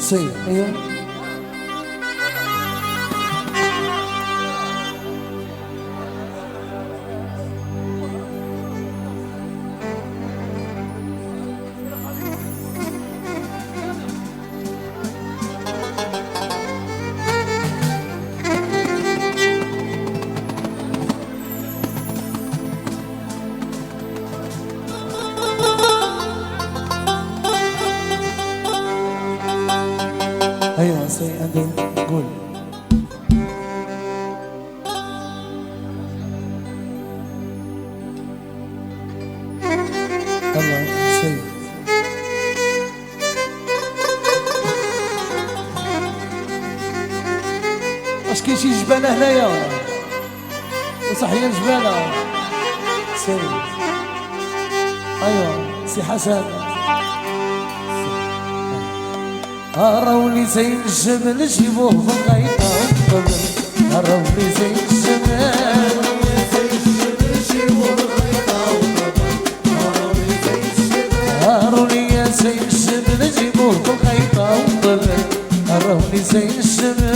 سيد ايوه ايوه سيد أدين قول الله سيد واش كاين شي جبانه هنايا صحيه الجبانه سيد ايوه سي حسن راولي زي الجبل جيبوه بالغيطة والطبل راولي زي الجبل جيبوه بالغيطة والطبل راولي زي الجبل جيبوه بالغيطة والطبل راولي زي الجبل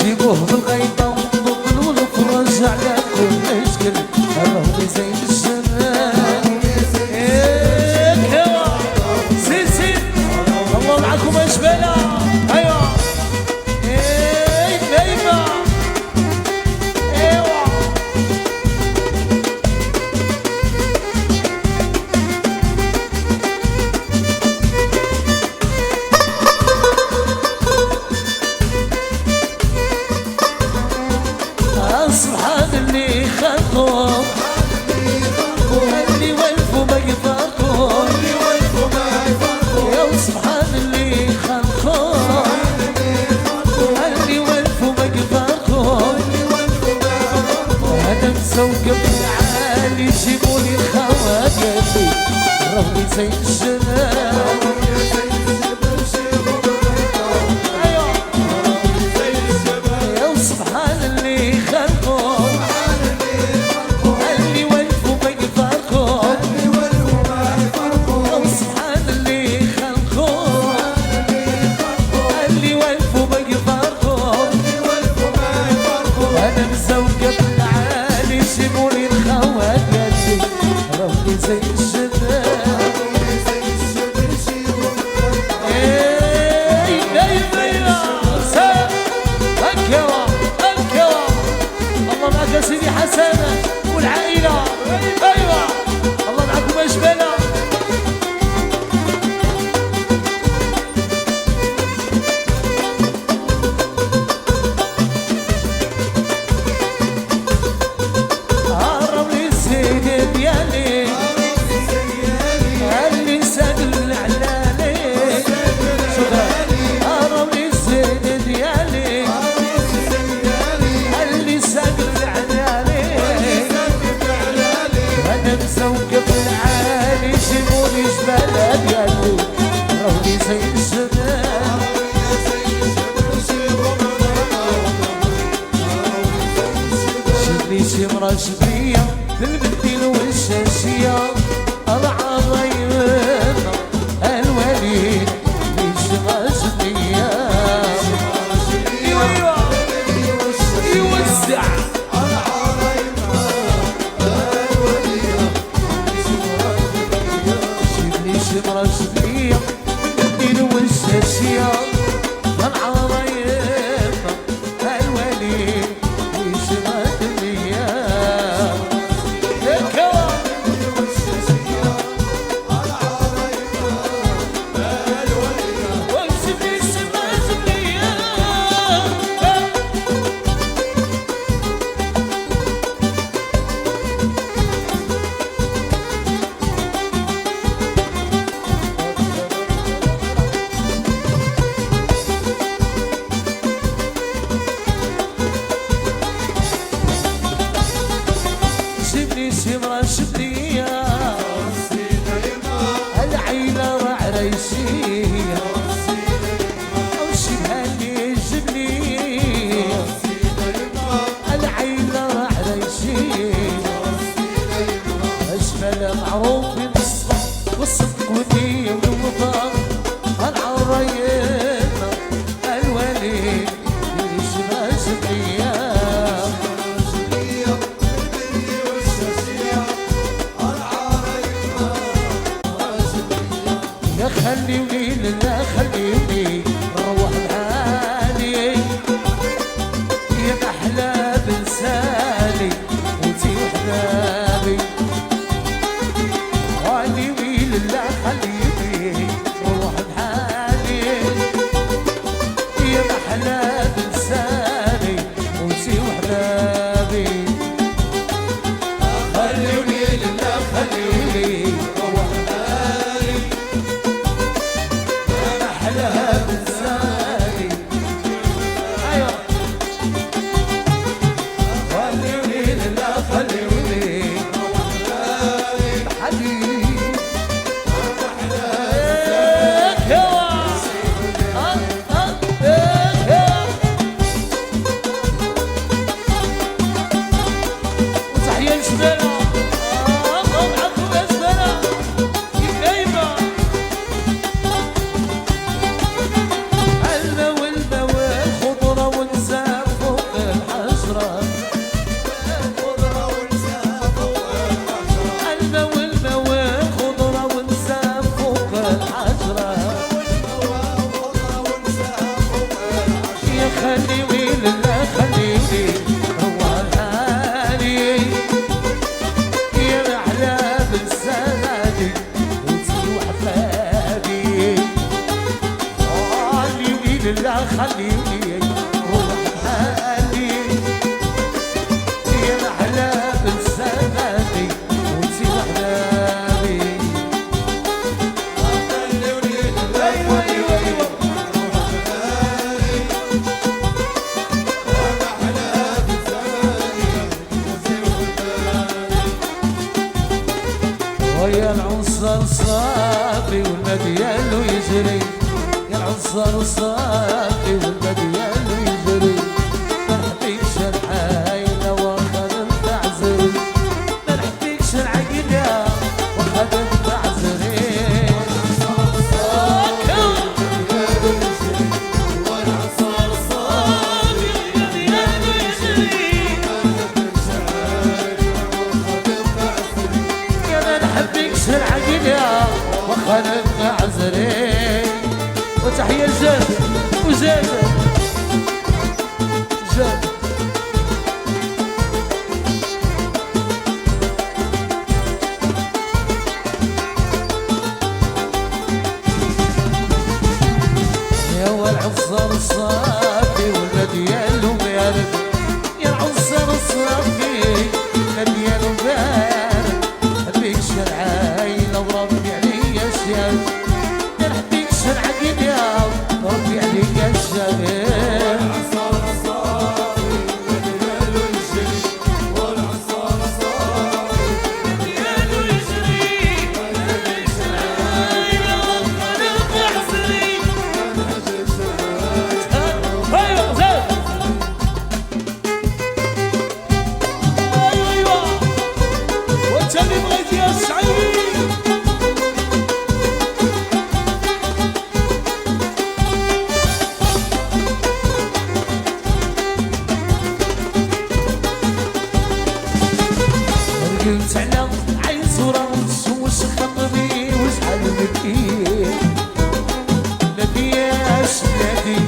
جيبوه بالغيطة والطبل والفرج على كل شكل راولي زي الجبل معكم اشبالا ايوه ايه نايمه ايوه سبحان اللي خلقهم اللي وقفوا ما يفرقوا يا سبحان اللي خلقهم اللي وقفوا ما يفرقوا انا مسوق بالعالي جيبولي الخواجاتي روحي زي الجنان يا سبحان اللي خلقهم اللي وقفوا ما يفرقوا يا سبحان اللي خلقهم اللي وقفوا ما يفرقوا انا مزوقة بالعالي جيبولي الخواجاتي روحي زي الجنان الله معك يا سيدي حسن والعائلة ايوه الله معكم يا جبالة هرب لي السيد ديالي اللي ساقل العلالي هرب لي السيد ديالي اللي ساقل العلالي انا مسوق بالعالي جيبولي جبالة ديالي راولي زي الجبال جبني شي مرا جبنية بالبديل والشاشية العظيم الوليد ليش ما جبنية ايوه يوزع جبني شي مرا جبنية بالبديل والشاشية العظيم الوليد ليش ما جبنية بلا معروف بالصدق والصدق والنية والوفاء العرينا الوليد يشبه الأيام يا خليوني لله خليوني نروح لحالي يا محلى بلساني وانتي وحبابي خليوني لله خليوني نروح لحالي يا محلى بلساني وانتي وحبابي خليوني لله خليوني نروح لحالي يا محلى بلساني ايوه خليوني لله خليوني حبيبي وتحية لشبالة معكم يا شبالة كيفايبة الماء والماء الخضرة ونسى فوق الحجرة الماء والماء الخضرة ونسى فوق الحجرة يا خليوي لله خليوي روح لحالي يا محلى بالسنادي وانتي وحفادي خليوي لله خليوي روح لحالي يا محلى بالسنادي وانتي وحفادي خليوي لله خليوي ويا العنصر صافي والمديال يجري يا العنصر صافي والمديال يجري ما نحبيكش الحايلة واخا نتعزري ما نحبيكش العقيدة واخا نتعزري يا ما نحبكش العقيدة واخا نتعزري وتحية لجاد وزاد جاد يا هو العنصر الصافي والمديال وبارد يا العنصر الصافي المديال وبارد نحبيكش العايلة وربي عليا الشام ما نحبيكش العقيدة وربي عليا الشام ايوه زاد ايوه وانت اللي بغيت يا السعيد رقمت على عين صورة وش خطبي وشحال بكي نادياش نادي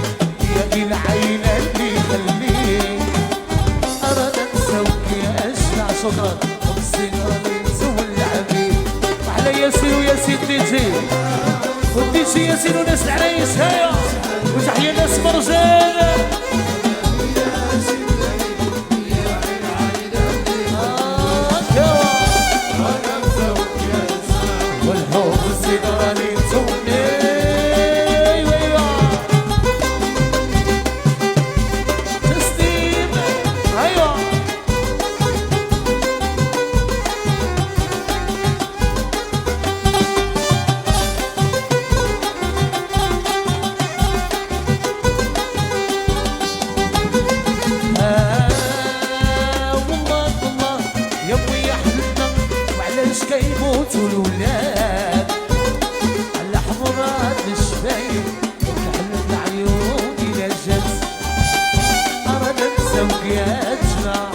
يا العيلة اللي خليك أراد نسوك يا أشلع شكرا وبالسنة نسوي العبيد وعلى ياسين وياسين ديجي وديجي ياسين وناس العرايس هيا وتحية ناس مرجان والحب السيدراني توني تسليم ايوه باش كيموتوا الولاد على حمرات الشفايف وكحلت العيون الى جات رانا مزوقياتنا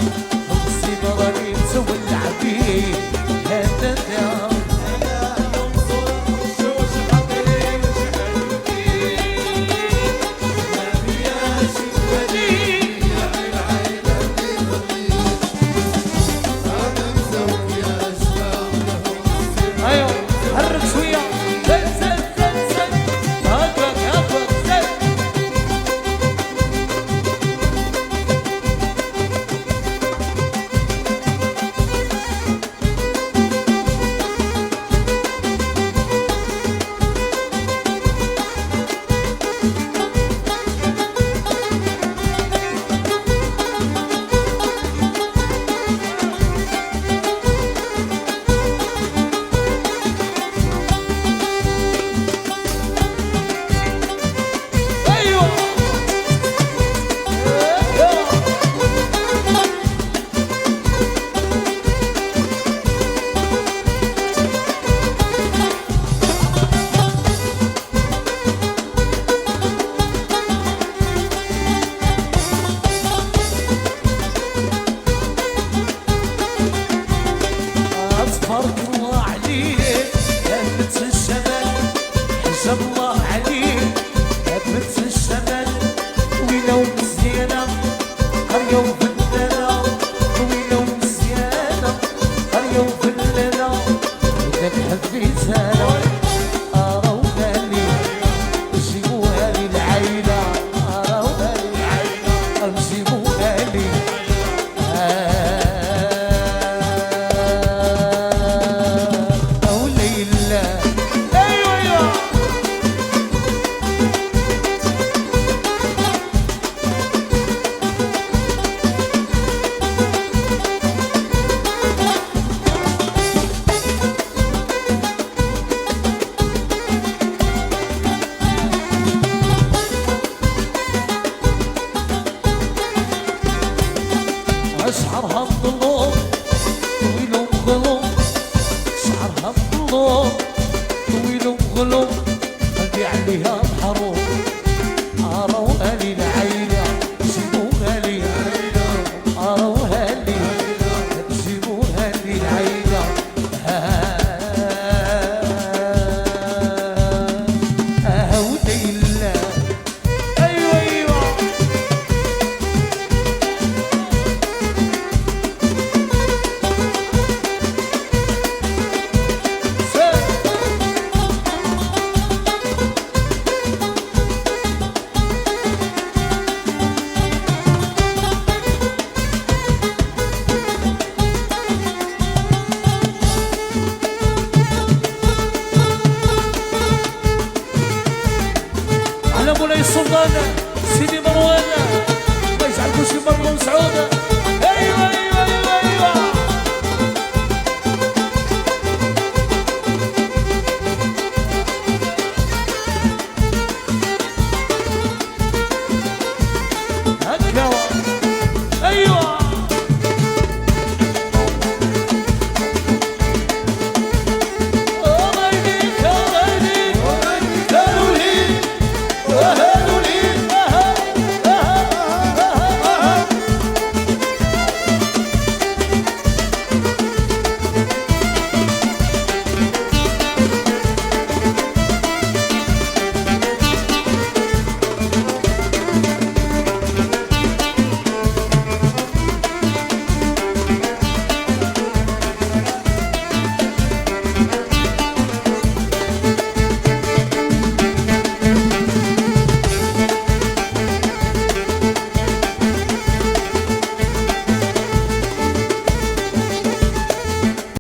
والمصيبه راني متولع بيه هذا الدار تبارك الله عليك يا بنت الشمال حجاب الله عليك يا بنت الشمال طويلة ومزيانة قرية وفنانة طويلة ومزيانة قرية وفنانة إذا حبيتها راوها لي جيبوها لي العايلة راوها لي العايلة جيبوها لي شعرها مظلوم طويل ومغلوم شعرها مظلوم طويل ومغلوم قلبي عليها محروم راوها لي العايلة جيبوها لي راوها لي جيبوها لي العايلة وديلا ايوه على مولاي السلطان سيدي مروان ما يجعلكوش يمروا مسعود